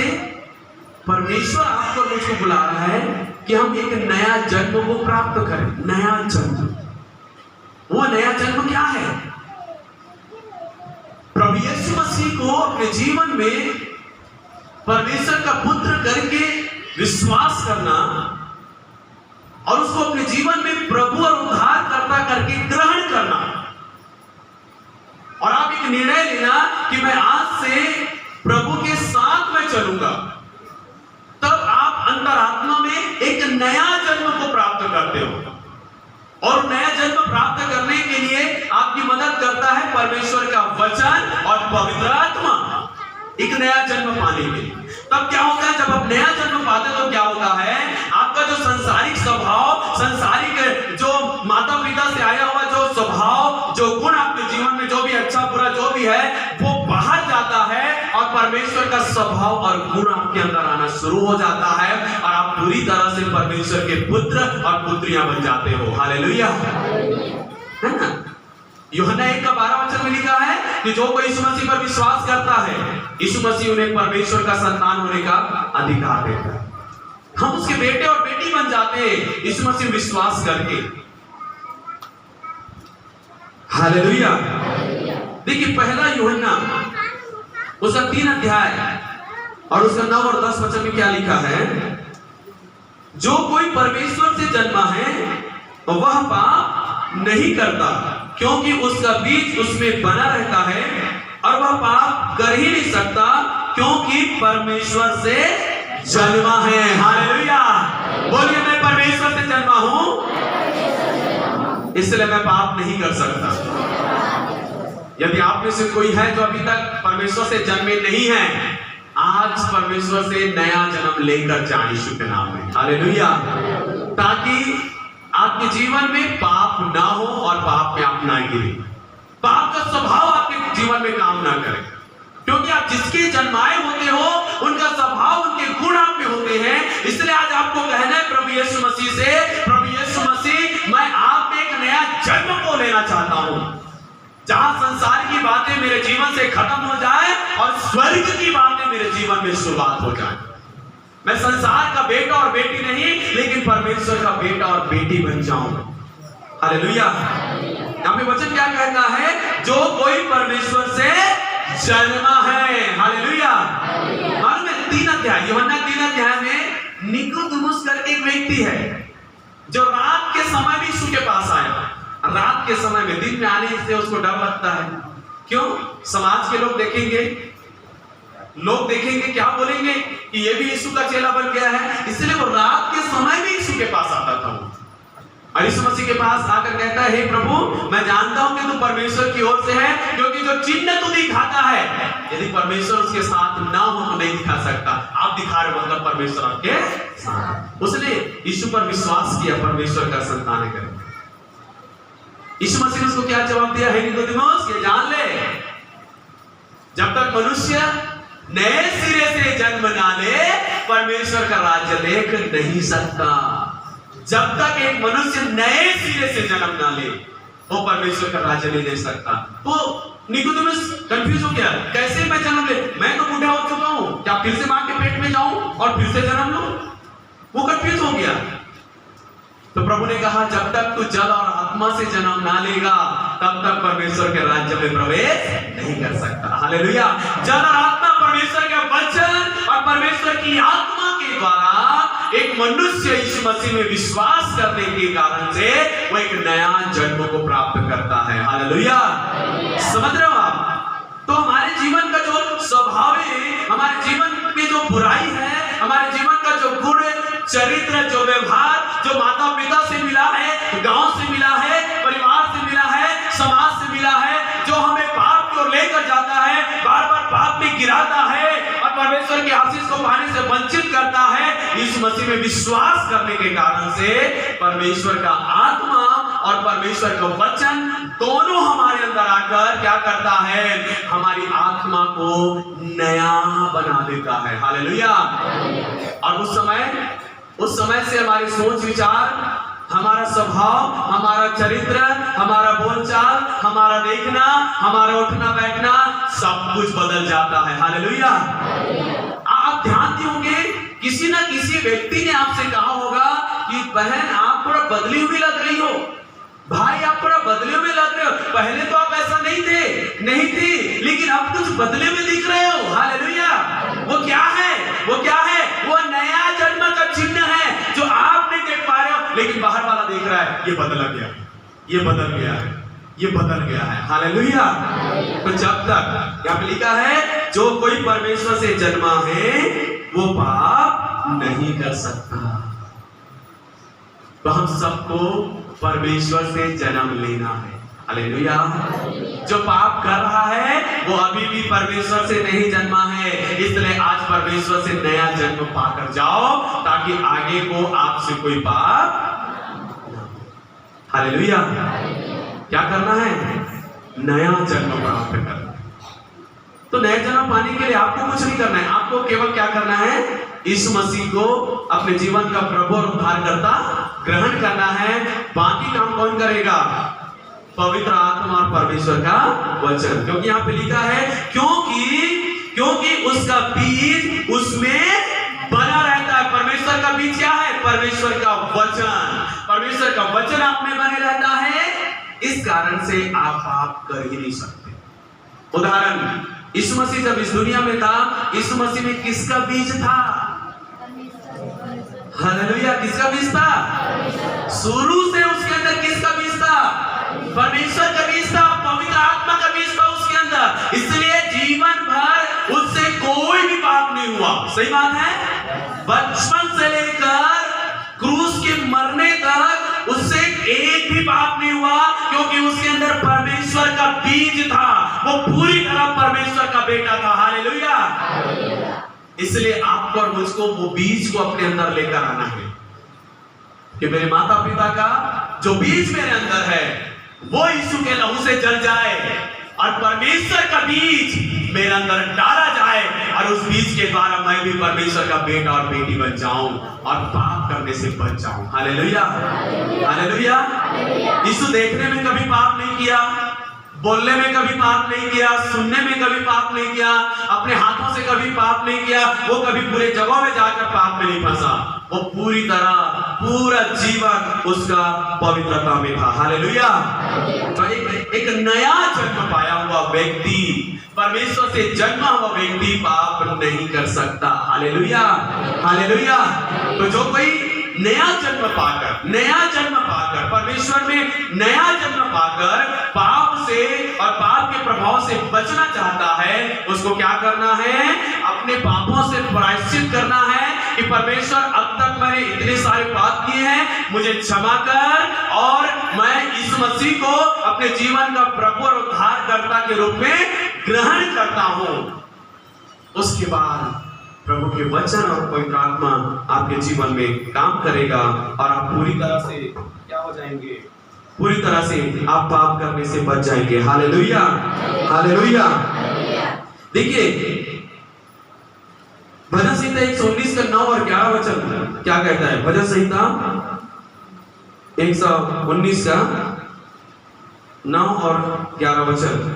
परमेश्वर आपको मुझको बुला रहा है कि हम एक नया जन्म को प्राप्त करें। नया जन्म, वो नया जन्म क्या है? प्रभु यीशु मसीह को अपने जीवन में परमेश्वर का पुत्र करके विश्वास करना और उसको अपने जीवन में प्रभु और उद्धारकर्ता करके ग्रहण करना, और आप एक निर्णय लेना कि मैं आज से प्रभु के साथ में चलूंगा। तब आप अंतरात्मा में एक नया जन्म को प्राप्त करते हो, और नया जन्म प्राप्त करने के लिए आपकी मदद करता है परमेश्वर का वचन और पवित्र आत्मा। एक नया जन्म पाने के लिए तब क्या होता है? जब आप नया जन्म पाते हो तो क्या होता है? आपका जो संसारिक स्वभाव, संसारिक जो माता पिता से आया हुआ जो स्वभाव, जो गुण आपके जीवन में जो भी अच्छा बुरा जो भी है वो बाहर जाता है, और परमेश्वर का स्वभाव और गुण आपके अंदर आना शुरू हो जाता है, और आप पूरी तरह से परमेश्वर के पुत्र और पुत्रियां बन जाते हो। हालेलुया। है ना? यूहन्ना 1:12 में लिखा है कि जो कोई यीशु मसीह पर विश्वास करता है, यीशु मसीह उन्हें परमेश्वर का संतान होने का अधिकार देता है। हम उसके बेटे और बेटी बन जाते हैं यीशु मसीह विश्वास करके। हालेलुया। देखिए, पहला यूहन्ना उसका 3 अध्याय और उसका 9 और 10 वचन में क्या लिखा है? जो कोई परमेश्वर से जन्मा है वह पाप नहीं करता, क्योंकि उसका बीज उसमें बना रहता है, और वह पाप कर ही नहीं सकता क्योंकि परमेश्वर से जन्मा है। हालेलुया। बोलिए, मैं परमेश्वर से जन्मा हूं, इसलिए मैं पाप नहीं कर सकता। यदि आप में से कोई है जो अभी तक परमेश्वर से जन्मे नहीं है, आज परमेश्वर से नया जन्म लेकर जाए यीशु के नाम में। हालेलुया। ताकि आपके जीवन में पाप ना हो और पाप में आप ना गिरे, पाप का स्वभाव आपके जीवन में काम ना करे, क्योंकि आप जिसके जन्माए होते हो उनका स्वभाव, उनके गुण आप में होते हैं। इसलिए आज आपको कहना है प्रभु यीशु मसीह से, प्रभु यीशु मसीह, मैं आप में एक नया जन्म को लेना चाहता हूं, जहां संसार की बातें मेरे जीवन से खत्म हो जाए और स्वर्ग की बातें मेरे जीवन में शुरुआत हो जाए। मैं संसार का बेटा और बेटी नहीं, लेकिन परमेश्वर का बेटा और बेटी बन जाऊं। हालेलुया। यहाँ पे वचन क्या कहता है? जो कोई परमेश्वर से जन्मा है। हालेलुया। मालूम है 3 अध्याय, यूहन्ना 3 अध्याय में निकोदेमुस करके एक व्यक्ति है जो रात के समय भी यीशु के पास आया। रात के समय में, दिन में आने से उसको डर लगता है। क्यों? समाज के लोग देखेंगे, क्या बोलेंगे कि ये भी यीशु का चेला बन गया है, इसलिए वो रात के समय में यीशु के पास आता था। और यीशु मसीह के पास आकर कहता है, हे प्रभु, मैं जानता हूं कि तू परमेश्वर की ओर से है, क्योंकि जो चिन्ह तू दिखाता है, यदि परमेश्वर उसके साथ ना हो तो नहीं दिखा सकता। आप दिखा रहे मतलब परमेश्वर आपके साथ। उसने यीशु पर विश्वास किया, परमेश्वर का संतान है। यीशु मसीह ने उसको क्या जवाब दिया है निकोदेमुस, ये जान ले, जब तक मनुष्य नए सिरे से जन्म ना ले परमेश्वर का राज्य देख नहीं सकता। जब तक एक मनुष्य नए सिरे से जन्म ना ले वो परमेश्वर का राज्य नहीं दे सकता। तो निकोदेमुस कंफ्यूज हो गया, कैसे मैं जन्म ले, मैं तो बूढ़ा हो चुका हूं, क्या फिर से मां के पेट में जाऊं और फिर से जन्म लूं? वो कंफ्यूज हो गया। तो प्रभु ने कहा, जब तक तू जल और आत्मा से जन्म ना लेगा तब तक परमेश्वर के राज्य में प्रवेश नहीं कर सकता। हालेलुया। जल और आत्मा परमेश्वर के वचन और परमेश्वर की आत्मा के द्वारा एक मनुष्य यीशु मसीह में विश्वास करने के कारण से वो एक नया जन्म को प्राप्त करता है। हालेलुया। समझ रहे हो आप? तो हमारे जीवन का जो स्वभाव है, हमारे जीवन में जो बुराई है, हमारे जीवन का जो गुण, चरित्र, जो व्यवहार, जो माता पिता से मिला है, गांव से मिला है, परिवार से मिला है, समाज से मिला है, जो हमें पाप की ओर लेकर जाता है, बार बार पाप में गिराता है और परमेश्वर की आशीष को पाने से वंचित करता है, यीशु मसीह में विश्वास करने के कारण से परमेश्वर का आत्मा और परमेश्वर का वचन दोनों हमारे अंदर आकर क्या करता है, हमारी आत्मा को नया बना देता है। हालेलुया। और उस समय से हमारी सोच विचार, हमारा स्वभाव, हमारा चरित्र, हमारा बोलचाल, हमारा देखना, हमारा उठना बैठना सब कुछ बदल जाता है। हालेलुया। आप ध्यान दियोगे, किसी ना किसी व्यक्ति ने आपसे कहा होगा कि बहन आप थोड़ा बदली हुई लग रही हो, भाई आप थोड़ा बदले हुए लग रहे हो, पहले तो आप ऐसा नहीं थे, लेकिन अब कुछ बदले हुए दिख रहे हो। हालेलुया। वो क्या है? वो नया जन्म का चिन्ह है जो आप नहीं देख पा रहे हो, लेकिन बाहर वाला देख रहा है, ये बदल गया है। हालेलुया। तो जब तक यहाँ पे लिखा है, जो कोई परमेश्वर से जन्मा है वो पाप नहीं कर सकता। तो हम सबको परमेश्वर से जन्म लेना है। हालेलुया। जो पाप कर रहा है वो अभी भी परमेश्वर से नहीं जन्मा है, इसलिए आज परमेश्वर से नया जन्म पाकर जाओ ताकि आगे को आपसे कोई पाप। हालेलुया। क्या करना है? नया जन्म प्राप्त करना है। तो नया जन्म पाने के लिए आपको कुछ नहीं करना है, आपको केवल क्या करना है, यीशु मसीह को अपने जीवन का प्रभु और उद्धारकर्ता ग्रहण करना है। बाकी काम कौन करेगा? पवित्र आत्मा और परमेश्वर का वचन। क्योंकि यहाँ पे लिखा है, क्योंकि उसका बीज उसमें बना रहता है। परमेश्वर का बीज क्या है? परमेश्वर का वचन। परमेश्वर का वचन आप में बने रहता है, इस कारण से आप पाप कर ही नहीं सकते। उदाहरण, यीशु मसीह जब इस दुनिया में था, यीशु मसीह में किसका बीज था? हालेलुया। किसका बीज था? शुरू से उसके अंदर किसका बीज था? परमेश्वर का बीज था, पवित्र आत्मा का बीज था उसके अंदर। इसलिए जीवन भर उससे कोई भी पाप नहीं हुआ। सही बात है? बचपन से लेकर क्रूस के मरने तक उससे एक भी पाप नहीं हुआ, क्योंकि उसके अंदर परमेश्वर का बीज था। वो पूरी तरह परमेश्वर का बेटा था। हालेलुया। इसलिए आपको और मुझको वो बीज को अपने अंदर लेकर आना है कि मेरे माता पिता का जो बीज मेरे अंदर है वो यीशु के लहू से जल जाए और परमेश्वर का बीज मेरे अंदर डाला जाए और उस बीज के द्वारा मैं भी परमेश्वर का बेटा और बेटी बन जाऊं और पाप करने से बच जाऊं। हालेलुया। हालेलुया। यीशु देखने में कभी पाप नहीं किया, बोलने में कभी पाप नहीं किया, सुनने में कभी पाप नहीं किया, अपने हाथों से कभी पाप नहीं किया, वो कभी बुरे जगहों में जाकर पाप में नहीं फंसा। वो पूरी तरह पूरा जीवन उसका पवित्रता में था। हालेलुया। तो एक नया जन्म पाया हुआ व्यक्ति, परमेश्वर से जन्मा हुआ व्यक्ति पाप नहीं कर सकता। हालेलुया। हालेलुया। तो जो कोई नया जन्म पाकर परमेश्वर में नया जन्म पाकर पाप से और पाप के प्रभाव से बचना चाहता है, उसको क्या करना है? अपने पापों से प्रायश्चित करना है, कि परमेश्वर अब तक मैंने इतने सारे पाप किए हैं, मुझे क्षमा कर और मैं यीशु मसीह को अपने जीवन का प्रभु और उद्धारकर्ता के रूप में ग्रहण करता हूं। उसके बाद प्रभु के वचन और पवित्र आत्मा आपके जीवन में काम करेगा और आप पूरी तरह से क्या हो जाएंगे, पूरी तरह से आप पाप करने से बच जाएंगे। Hallelujah, hallelujah. देखिए भजन संहिता 119 का 9 और 11 वचन क्या कहता है? भजन संहिता 119 का 9 और 11 वचन।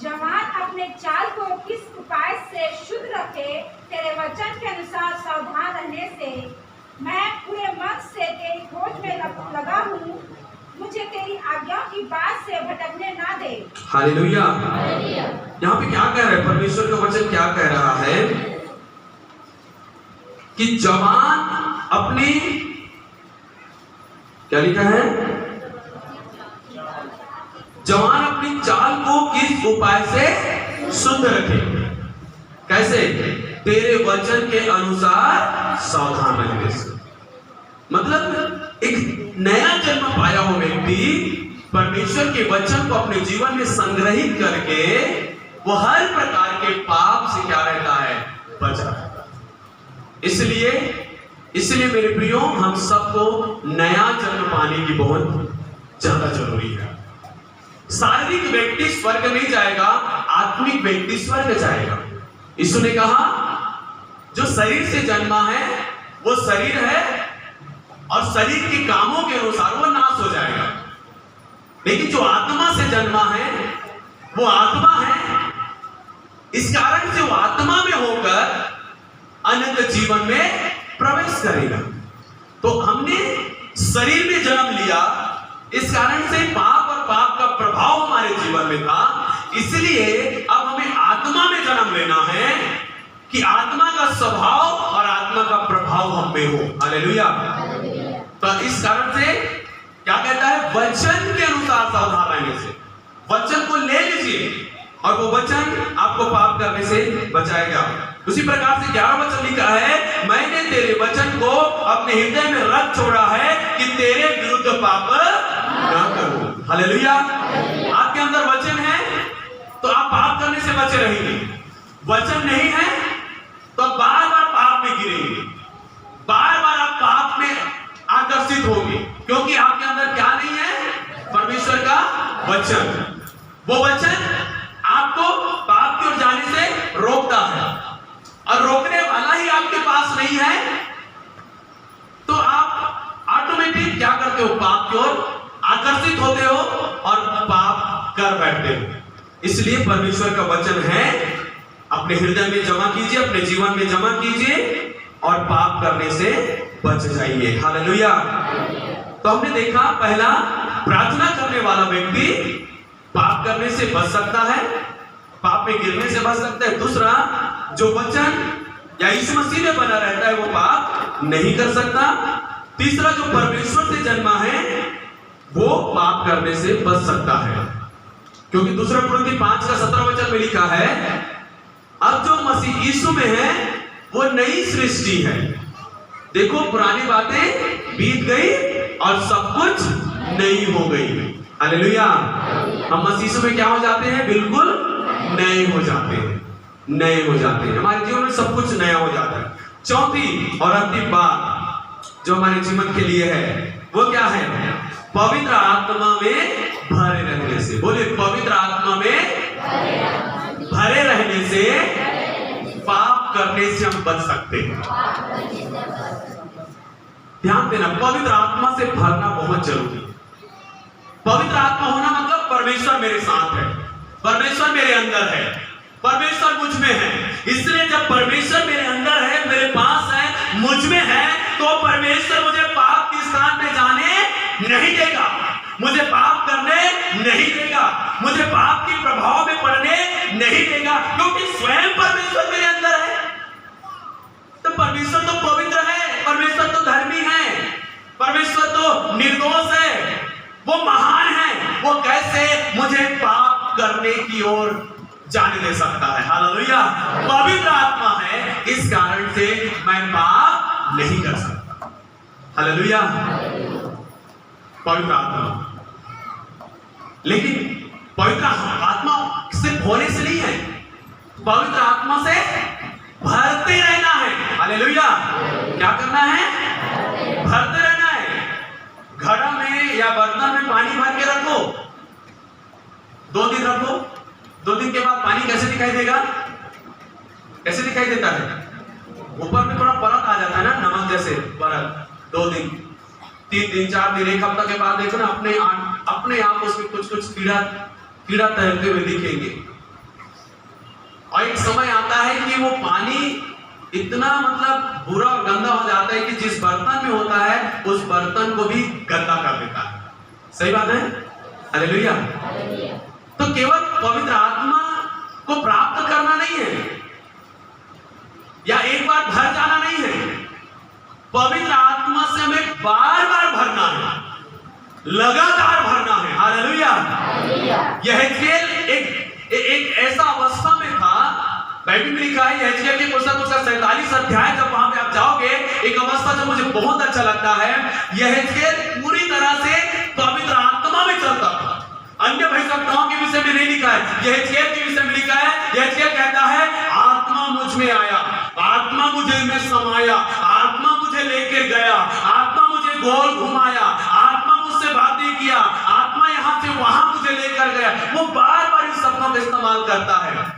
जवान अपने चाल को किस उपाय से शुद्ध रखे, तेरे वचन के अनुसार सावधान रहने से। मैं पूरे मन से तेरी खोज में लगा हूँ, मुझे तेरी आज्ञा की बात से भटकने ना दे। हालेलुया। यहाँ पे क्या कह रहा है? परमेश्वर का वचन क्या कह रहा है कि जवान अपनी, क्या लिखा है? जवान अपनी चाल को किस उपाय से शुद्ध रखे। कैसे? तेरे वचन के अनुसार सावधान रहने से। मतलब एक नया जन्म पाया हुआ व्यक्ति परमेश्वर के वचन को अपने जीवन में संग्रहित करके वो हर प्रकार के पाप से क्या रहता है? बचा रहता है। इसलिए मेरे प्रियो, हम सबको नया जन्म पाने की बहुत ज्यादा जरूरी है। शारीरिक व्यक्ति स्वर्ग नहीं जाएगा, आत्मिक व्यक्ति स्वर्ग जाएगा। यीशु ने कहा जो शरीर से जन्मा है वो शरीर है और शरीर के कामों के अनुसार वो नाश हो जाएगा, लेकिन जो आत्मा से जन्मा है वो आत्मा है। इस कारण से वो आत्मा में होकर अनंत जीवन में प्रवेश करेगा। तो हमने शरीर में जन्म लिया, इस कारण से पाप और पाप का प्रभाव हमारे जीवन में था। इसलिए अब हमें आत्मा में जन्म लेना है कि आत्मा का स्वभाव और आत्मा का प्रभाव हम में हो। हालेलुया। तो इस कारण से क्या कहता है? वचन के अनुसार सावधान रहने से। वचन को ले लीजिए और वो वचन आपको पाप करने से बचाएगा। उसी प्रकार से 11 वचन लिखा है, मैंने तेरे वचन को अपने हृदय में रख छोड़ा है कि तेरे विरुद्ध पाप ना करूं। हालेलुया। आपके अंदर वचन है तो आप पाप करने से बचे रहेंगे। वचन नहीं है तो आप बार बार पाप में गिरेंगे, बार बार आप पाप में आकर्षित होंगे, क्योंकि आपके अंदर क्या नहीं है? परमेश्वर का वचन। वो वचन आपको पाप की ओर जाने से रोकता है और रोकने वाला ही आपके पास नहीं है, तो आप ऑटोमेटिक क्या करते हो? पाप की ओर आकर्षित होते हो और पाप कर बैठते हो। इसलिए परमेश्वर का वचन है, अपने हृदय में जमा कीजिए, अपने जीवन में जमा कीजिए और पाप करने से बच जाइए। हालेलुया। तो हमने देखा, पहला, प्रार्थना करने वाला व्यक्ति पाप करने से बच सकता है, पाप में गिरने से बच सकता है। दूसरा, जो वचन या यीशु मसीह में बना रहता है वो पाप नहीं कर सकता। तीसरा, जो परमेश्वर से जन्मा है वो पाप करने से बच सकता है, क्योंकि दूसरा कुरिन्थी 5 का 17 वचन में लिखा है, अब जो मसीह यीशु में है वो नई सृष्टि है। देखो, पुरानी बातें बीत गई और सब कुछ नई हो गई। हालेलुया। हम मसीह यीशु में क्या हो जाते हैं? बिल्कुल नए हो जाते हैं, नए हो जाते हैं। हमारे जीवन में सब कुछ नया हो जाता है। चौथी और अंतिम बात जो हमारे जीवन के लिए है वो क्या है? पवित्र आत्मा में भरे रहने से। बोले, पवित्र आत्मा में भरे रहने से पाप करने से हम बच सकते हैं। ध्यान देना, पवित्र आत्मा से भरना बहुत जरूरी है। पवित्र आत्मा होना मतलब परमेश्वर मेरे साथ है, परमेश्वर मेरे अंदर है, परमेश्वर मुझ में है। इसलिए जब परमेश्वर मेरे अंदर है, मेरे पास है, मुझ में है, तो परमेश्वर मुझे पाप के स्थान में जाने नहीं देगा, मुझे पाप करने नहीं देगा, मुझे पाप के प्रभाव में पड़ने नहीं देगा, क्योंकि स्वयं परमेश्वर मेरे अंदर है। तो परमेश्वर तो पवित्र है, परमेश्वर तो धर्मी है, परमेश्वर तो निर्दोष है, वो महान है। वो कैसे मुझे पाप करने की ओर जाने दे सकता है। हालेलुया। पवित्र आत्मा है, इस कारण से मैं पाप नहीं कर सकता। हालेलुया। पवित्र आत्मा, लेकिन पवित्र आत्मा सिर्फ होने से नहीं है, पवित्र आत्मा से भरते रहना है। हालेलुया। क्या करना है? भरते रहना है। घड़ा में या बर्तन में पानी भर के रखो, 2 दिन रखो, 2 दिन के बाद पानी कैसे दिखाई देगा? कैसे दिखाई देता है? ऊपर में थोड़ा परत आ जाता है ना, नमक जैसे परत। 2 दिन, 3 दिन, 4 दिन, 1 हफ्ता के बाद देखो ना, अपने आप उसमें कुछ कीड़ा तैरते हुए दिखेंगे। और एक समय आता है कि वो पानी इतना मतलब बुरा और गंदा हो जाता है कि जिस बर्तन में होता है उस बर्तन को भी गंदा कर देता है। सही बात है? हालेलुया। तो केवल पवित्र आत्मा को प्राप्त करना नहीं है या एक बार भर जाना नहीं है, पवित्र आत्मा से हमें बार बार भरना है, लगातार भरना है। हालेलुया। यहेजकेल एक ऐसा अवस्था में था, बाइबल में लिखा है यहेजकेल की पुस्तक उसका 47 अध्याय, जब वहां पे आप जाओगे, एक अवस्था जो मुझे बहुत अच्छा लगता है, यहेजकेल पूरी तरह से पवित्र आत्मा में चलता था। अन्य भविष्यवक्ताओं के विषय में नहीं लिखा है, यहेजकेल के विषय में लिखा है। यहेजकेल कहता है आत्मा मुझ में आया, आत्मा मुझे में समाया, आत्मा मुझे लेकर गया, आत्मा मुझे गोल घुमाया, आत्मा मुझसे बातें किया, आत्मा यहां से वहां मुझे लेकर गया। वो बार बार इस शब्दों का इस्तेमाल करता है।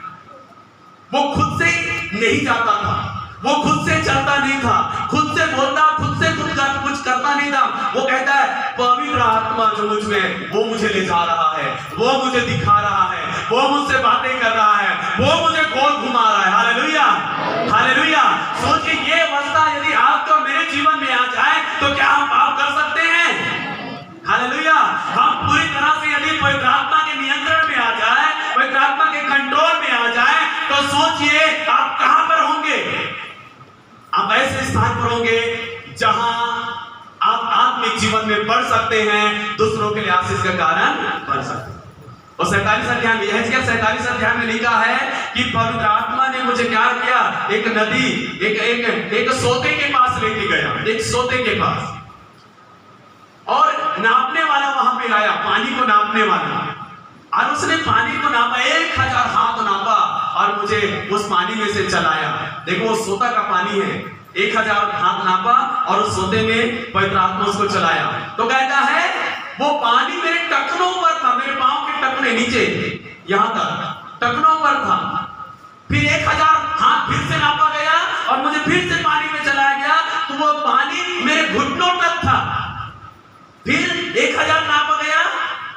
वो खुद से नहीं जाता था, वो खुद से चलता नहीं था, खुद से बोलता, खुद से कुछ करता नहीं था। वो कहता है पवित्र आत्मा जो मुझ में, वो मुझे ले जा रहा है, वो मुझे दिखा रहा है, वो मुझसे बातें कर रहा है, वो मुझे गोल घुमा रहा है। हालेलुया। हालेलुया। सोचिए, ये अवस्था यदि आपके और मेरे जीवन में आ जाए तो क्या हम पाप कर सकते हैं? हालेलुया। हम पूरी तरह से यदि पवित्र आत्मा के नियंत्रण में आ जाए, पवित्र आत्मा के कंट्रोल में आ जाए, तो सोचिए आप कहां पर होंगे? आप ऐसे स्थान पर होंगे जहां आप आत्मिक जीवन में बढ़ सकते हैं, दूसरों के लिए आशीष का कारण बन सकते हैं। और 47 अध्याय में, यहेजकेल 47 अध्याय में लिखा है कि पवित्र आत्मा ने मुझे क्या किया? एक नदी, एक सोते के पास लेके गया, एक सोते के पास, और नापने वाला वहां पे लाया, पानी को नापने वाला, और उसने पानी को नापा, 1000 हाथ नापा और मुझे उस पानी में से चलाया। देखो वो सोता का पानी है, 1000 हाथ नापा और उस सोते में पवित्र आत्मा उसको चलाया। तो कहता है वो पानी मेरे टखनों पर था, मेरे पांव के टखने नीचे यहां तक टखनों पर था। फिर 1000 हाथ फिर से नापा गया और मुझे फिर से पानी में चलाया गया, तो वो पानी मेरे घुटनों तक था। फिर 1000 नापा गया,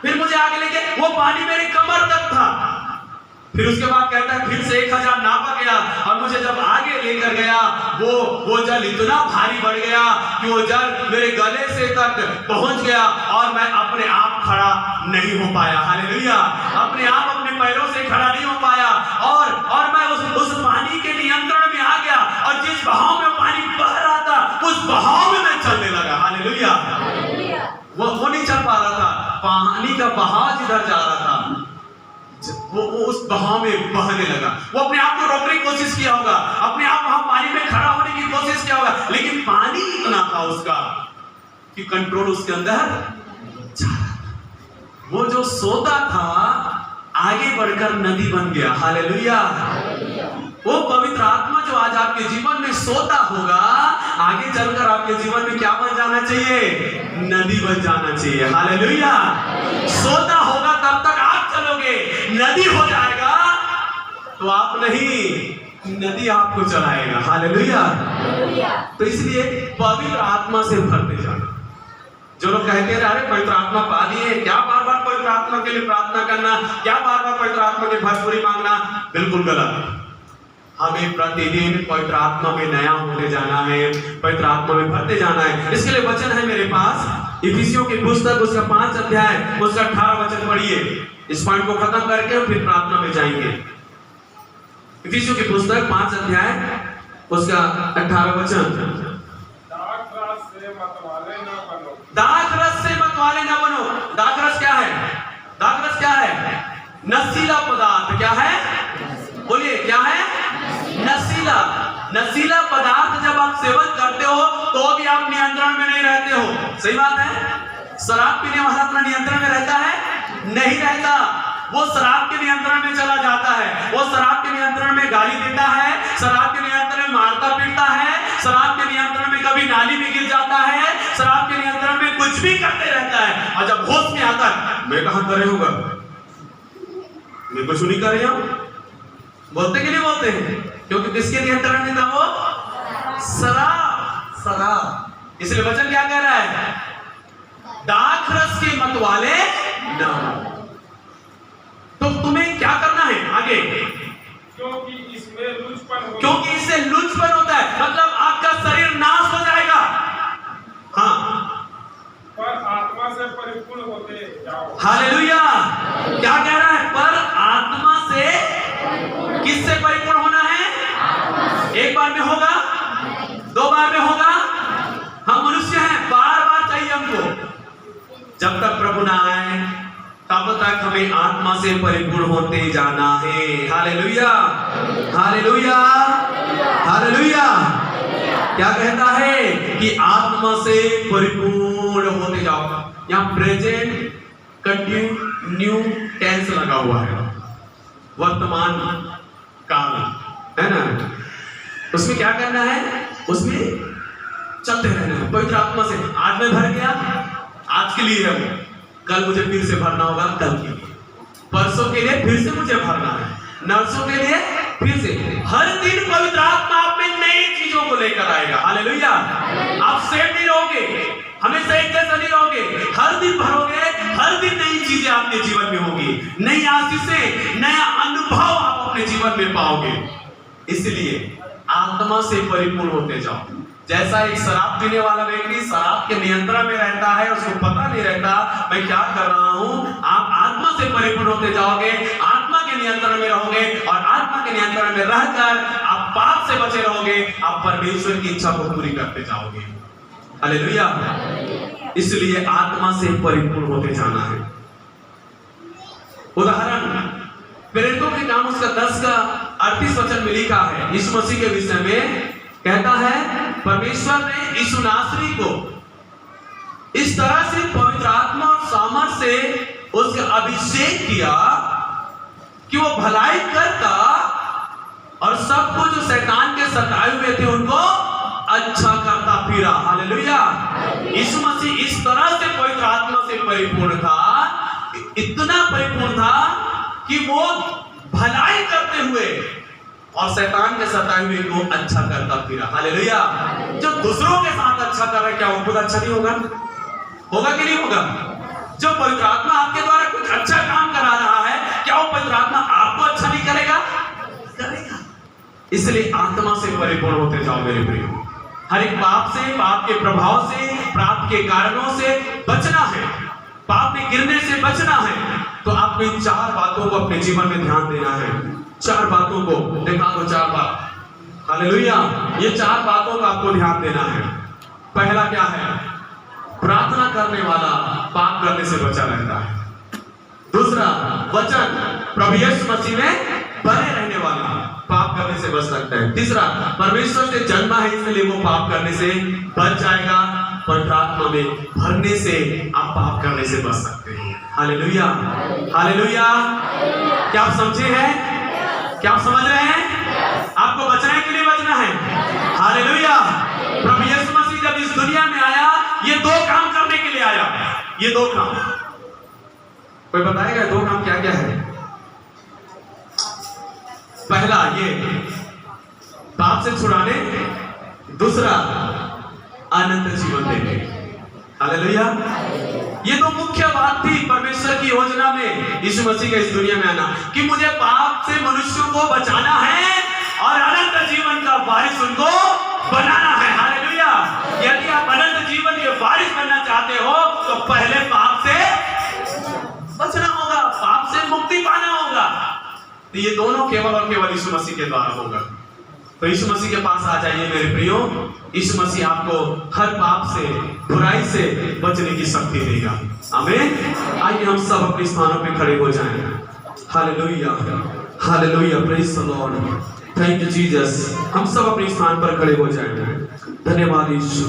फिर मुझे आगे लेके, वो पानी मेरे कमर तक था। फिर उसके बाद कहता है फिर से 1000 नापा गया और मुझे जब आगे लेकर गया, वो जल इतना भारी बढ़ गया कि वो जल मेरे गले से तक पहुंच गया और मैं अपने आप खड़ा नहीं हो पाया। हालेलुया। अपने आप अपने पैरों से खड़ा नहीं हो पाया और मैं उस पानी के नियंत्रण में आ गया, और जिस बहाव में पानी बह रहा था उस बहाव में मैं चलने लगा। हालेलुया। वो नहीं चल पा रहा था, पानी का बहाव जिधर जा रहा था वो उस बहाव में बहने लगा। वो अपने आप को रोकने की कोशिश किया होगा, अपने आप वहां पानी में खड़ा होने की कोशिश किया होगा, लेकिन पानी इतना था उसका कि कंट्रोल उसके अंदर। वो जो सोता था आगे बढ़कर नदी बन गया। हालेलुया। वो पवित्र आत्मा जो आज आपके जीवन में सोता होगा, आगे चलकर आपके जीवन में क्या बन जाना चाहिए? नदी बन जाना चाहिए। हालेलुया। सोता होगा तब तक आप चलोगे, नदी हो जाएगा तो आप नहीं, नदी आपको चलाएगा। हालेलुया। तो इसलिए पवित्र आत्मा से भरते जाना। जो लोग कहते हैं अरे पवित्र आत्मा पा लिए, क्या बार बार पवित्र आत्मा के लिए प्रार्थना करना, क्या बार बार पवित्र आत्मा की भरपूरी मांगना, बिल्कुल गलत। हमें प्रतिदिन पवित्र आत्मा में नया होने जाना है, पवित्र आत्मा में भरते जाना है। इसके लिए वचन है मेरे पास, इफिसियों की पुस्तक उसका 5 अध्याय उसका 18 वचन पढ़िए। इस पॉइंट को खत्म करके हम फिर प्रार्थना में जाएंगे। इफिसियों की पुस्तक 5 अध्याय उसका 18 वचन। दाखरस से मतवाले ना बनो। दाखरस क्या है? क्या है? नशीला पदार्थ। क्या है? बोलिए क्या है? नशीला। नशीला पदार्थ जब आप सेवन करते हो तो भी आप नियंत्रण में नहीं रहते हो। सही बात है? शराब पीने वाला अपना नियंत्रण में रहता है? नहीं रहता। वो शराब के नियंत्रण में चला जाता है। वो शराब के नियंत्रण में गाली देता है, शराब के नियंत्रण में मारता पीटता है, शराब के नियंत्रण में कभी नाली में गिर जाता है, शराब के नियंत्रण में कुछ भी करते रहता है। और जब होश में आता है, मैं कहां कर रही हूँ, मैं कुछ नहीं कर रही हूं। बोलते कि नहीं बोलते हैं? क्योंकि किसके नियंत्रण में था वो? शराब। शराब। इसलिए वचन क्या कह रहा है? दाख रस के मतवाले न। तो तुम्हें क्या करना है आगे? क्योंकि इससे लुचपन होता है, मतलब आपका शरीर नाश हो जाएगा। हाँ, पर आत्मा से परिपूर्ण होते जाओ। हालेलुया। क्या कह रहा है? पर आत्मा से। किससे परिपूर्ण होना है? एक बार में होगा? 2 बार में होगा? हम मनुष्य हैं, बार बार चाहिए हमको। जब तक प्रभु ना आए तब तक हमें आत्मा से परिपूर्ण होते जाना है। Hallelujah, hallelujah, hallelujah. क्या कहता है कि आत्मा से परिपूर्ण होते जाओ। यहाँ प्रेजेंट कंटिन्यू टेंस लगा हुआ है, वर्तमान काल है ना। उसमें क्या करना है? उसमें चलते रहना है पवित्र आत्मा से। आज मैं भर गया, आज के लिए है वो। कल मुझे फिर से भरना होगा, कल के लिए। परसों के लिए फिर से मुझे भरना है, नर्सों के लिए फिर से। हर दिन पवित्र आत्मा आप में नई चीजों को लेकर आएगा। हालेलुया। आप सेम नहीं रहोगे, हमेशा एक जैसा नहीं रहोगे। हर दिन भरोगे, हर दिन नई चीजें आपके जीवन में होगी, नई आशीषें, नया अनुभव आप अपने जीवन में पाओगे। इसलिए आत्मा से परिपूर्ण होते जाओ। जैसा एक शराब पीने वाला व्यक्ति शराब के नियंत्रण में रहता है, उसको पता नहीं रहता मैं क्या कर रहा हूं। आप आत्मा से परिपूर्ण होते जाओगे, आत्मा के नियंत्रण में रहोगे, और आत्मा के नियंत्रण में रहकर आप पाप से बचे रहोगे। आप परमेश्वर की इच्छा को पूरी करते जाओगे। हालेलुया। इसलिए आत्मा से परिपूर्ण होते जाना है। उदाहरण, प्रेरितों के काम उसका 10 का 38 वचन में लिखा है। यीशु मसीह के विषय में कहता है, परमेश्वर ने यीशु नासरी को इस तरह से पवित्र आत्मा और सामर्थ से उसका अभिषेक किया कि वो भलाई करता और सबको जो शैतान के सताए हुए थे उनको अच्छा करता फिरा। हालेलुया। यीशु मसीह इस तरह से पवित्र आत्मा से परिपूर्ण था, इतना परिपूर्ण था कि वो भलाई करते हुए और शैतान के सताए हुए को अच्छा करता फिरा। हालेलुया। जो दूसरों के साथ अच्छा कर रहा है, क्या वो खुद अच्छा नहीं होगा? होगा कि नहीं होगा? जो पवित्र आत्मा आपके द्वारा कुछ अच्छा काम करा रहा है, क्या वो पवित्र आत्मा आपको अच्छा नहीं करेगा? करेगा। इसलिए आत्मा से परिपूर्ण होते जाओ मेरे प्रियो। हर एक पाप से, पाप के प्रभाव से, पाप के कारणों से बचना है, पाप में गिरने से बचना है। तो आपको इन 4 बातों को अपने जीवन में ध्यान देना है। 4 बातों को देखा दो, 4 बात। हालेलुया। ये 4 बातों का आपको ध्यान देना है। पहला क्या है? प्रार्थना करने वाला पाप करने से बचा रहता है। दूसरा, वचन प्रभु यीशु मसीह में बने रहने वाला पाप करने से बच सकता है। तीसरा, परमेश्वर से जन्मा है इसलिए वो पाप करने से बच जाएगा। पवित्र आत्मा में भरने से आप पाप करने से बच सकते हैं। Hallelujah, hallelujah. क्या आप समझे हैं? क्या आप समझ रहे हैं? आपको बचने के लिए बचना है। हालेलुया। प्रभु यीशु मसीह जब इस दुनिया में आया, ये 2 काम करने के लिए आया। ये 2 काम, कोई बताएगा 2 काम क्या क्या है? पहला ये पाप से छुड़ाने, दूसरा अनंत जीवन देने। हालेलुया। ये 2 मुख्य बात थी परमेश्वर की योजना में यीशु मसीह का इस दुनिया में आना, कि मुझे पाप से मनुष्यों को बचाना है और अनंत जीवन का वारिस उनको बनाना है। हालेलुया। यदि आप अनंत जीवन के वारिस बनना चाहते हो तो पहले पाप से बचना होगा, पाप से मुक्ति पाना होगा। तो ये दोनों केवल और केवल यीशु मसीह के द्वारा होगा। तो यीशु मसीह के पास आ जाइए मेरे प्रियो। यीशु मसीह आपको हर पाप से, बुराई से बचने की शक्ति देगा। आमीन। आइए हम सब अपने स्थानों पे खड़े हो जाएं। Hallelujah, hallelujah, praise the Lord, thank you Jesus. हम सब अपने स्थान पर खड़े हो जाएं। धन्यवाद यीशु।